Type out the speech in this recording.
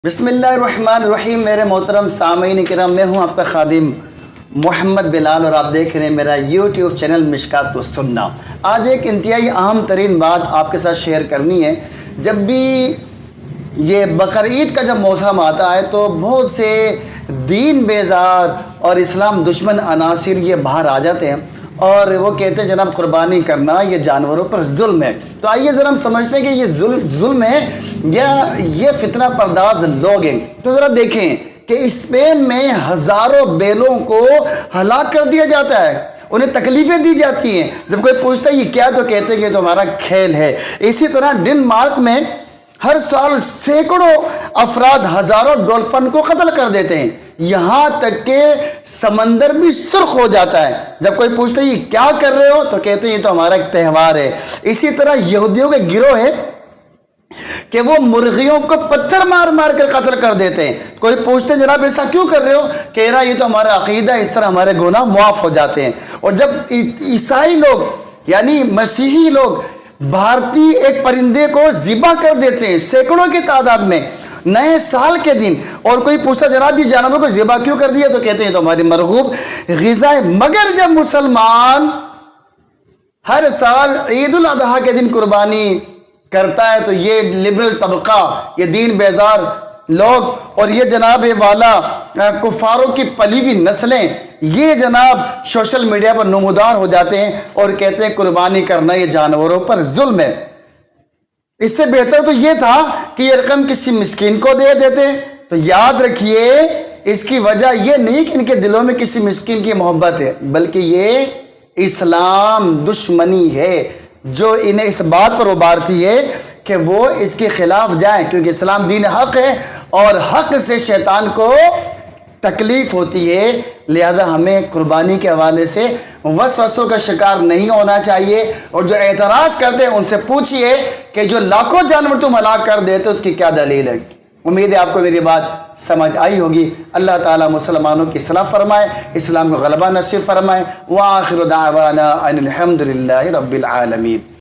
بسم اللہ الرحمن الرحیم۔ میرے محترم سامعین کرام، میں ہوں آپ کا خادم محمد بلال اور آپ دیکھ رہے ہیں میرا یوٹیوب چینل مشکات السنہ۔ آج ایک انتہائی اہم ترین بات آپ کے ساتھ شیئر کرنی ہے۔ جب بھی یہ بقرعید کا جب موسم آتا ہے تو بہت سے دین بیزار اور اسلام دشمن عناصر یہ باہر آ جاتے ہیں اور وہ کہتے ہیں جناب قربانی کرنا یہ جانوروں پر ظلم ہے۔ تو آئیے ذرا ہم سمجھتے ہیں کہ یہ ظلم ہے یا یہ فتنہ پرداز لوگ ہیں۔ تو ذرا دیکھیں کہ اسپین میں ہزاروں بیلوں کو ہلاک کر دیا جاتا ہے، انہیں تکلیفیں دی جاتی ہیں۔ جب کوئی پوچھتا ہے یہ کیا تو کہتے ہیں کہ یہ تو ہمارا کھیل ہے۔ اسی طرح ڈنمارک میں ہر سال سینکڑوں افراد ہزاروں ڈولفن کو قتل کر دیتے ہیں، یہاں تک کہ سمندر بھی سرخ ہو جاتا ہے۔ جب کوئی پوچھتا ہے یہ کیا کر رہے ہو تو کہتے ہیں یہ تو ہمارا ایک تہوار ہے۔ اسی طرح یہودیوں کے گروہ ہے کہ وہ مرغیوں کو پتھر مار مار کر قتل کر دیتے ہیں۔ کوئی پوچھتے ہیں جناب ایسا کیوں کر رہے ہو، کہہ رہا یہ تو ہمارا عقیدہ ہے، اس طرح ہمارے گناہ معاف ہو جاتے ہیں۔ اور جب عیسائی لوگ یعنی مسیحی لوگ بھارتی ایک پرندے کو ذبح کر دیتے ہیں سینکڑوں کی تعداد میں نئے سال کے دن، اور کوئی پوچھتا جناب یہ جانوروں کو ذبح کیوں کر دیا تو کہتے ہیں تو ہماری مرغوب غذا ہے۔ مگر جب مسلمان ہر سال عید الاضحیٰ کے دن قربانی کرتا ہے تو یہ لبرل طبقہ، یہ دین بیزار لوگ اور یہ جناب والا کفاروں کی پلی ہوئی نسلیں یہ جناب سوشل میڈیا پر نمودار ہو جاتے ہیں اور کہتے ہیں قربانی کرنا یہ جانوروں پر ظلم ہے۔ اس سے بہتر تو یہ تھا کہ یہ رقم کسی مسکین کو دے دیتے۔ تو یاد رکھیے اس کی وجہ یہ نہیں کہ ان کے دلوں میں کسی مسکین کی محبت ہے، بلکہ یہ اسلام دشمنی ہے جو انہیں اس بات پر ابھارتی ہے کہ وہ اس کے خلاف جائیں، کیونکہ اسلام دین حق ہے اور حق سے شیطان کو تکلیف ہوتی ہے۔ لہذا ہمیں قربانی کے حوالے سے وسوسوں کا شکار نہیں ہونا چاہیے، اور جو اعتراض کرتے ہیں ان سے پوچھئے کہ جو لاکھوں جانور تم ہلاک کر دیتے اس کی کیا دلیل ہے۔ امید ہے آپ کو میری بات سمجھ آئی ہوگی۔ اللہ تعالیٰ مسلمانوں کی اصلاح فرمائے، اسلام کو غلبہ نصیب فرمائے۔ وآخر دعوانا ان الحمد للہ رب العالمین۔